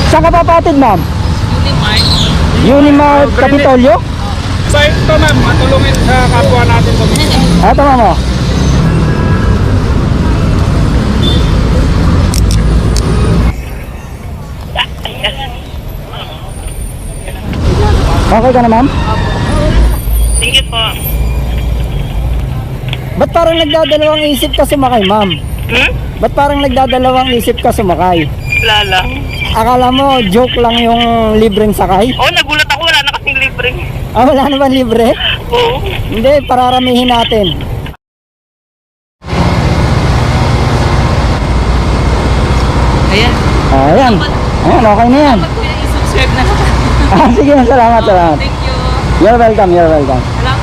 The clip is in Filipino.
Saan ka papatid, ma'am? Unimart. Unimart Capitolio? So ito ma'am, matulungin sa kapwa natin ito. Eto, ma'am, oh. Okay ka na, ma'am? Sige po. Ba't parang nagdadalawang isip ka sumakay, ma'am? Ba't parang nagdadalawang isip ka sumakay? Wala lang. Akala mo, joke lang yung libreng sakay? Oo, nagulat ako. Wala na kasing libre. Ah, wala naman libre? Oo. Hindi, pararamihin natin. Ayan. Ayan. Ayan, okay na yan. Kuya, i-subscribe na lang. Ah, sige, salamat, salamat. Thank you. You're welcome, you're welcome. Salamat.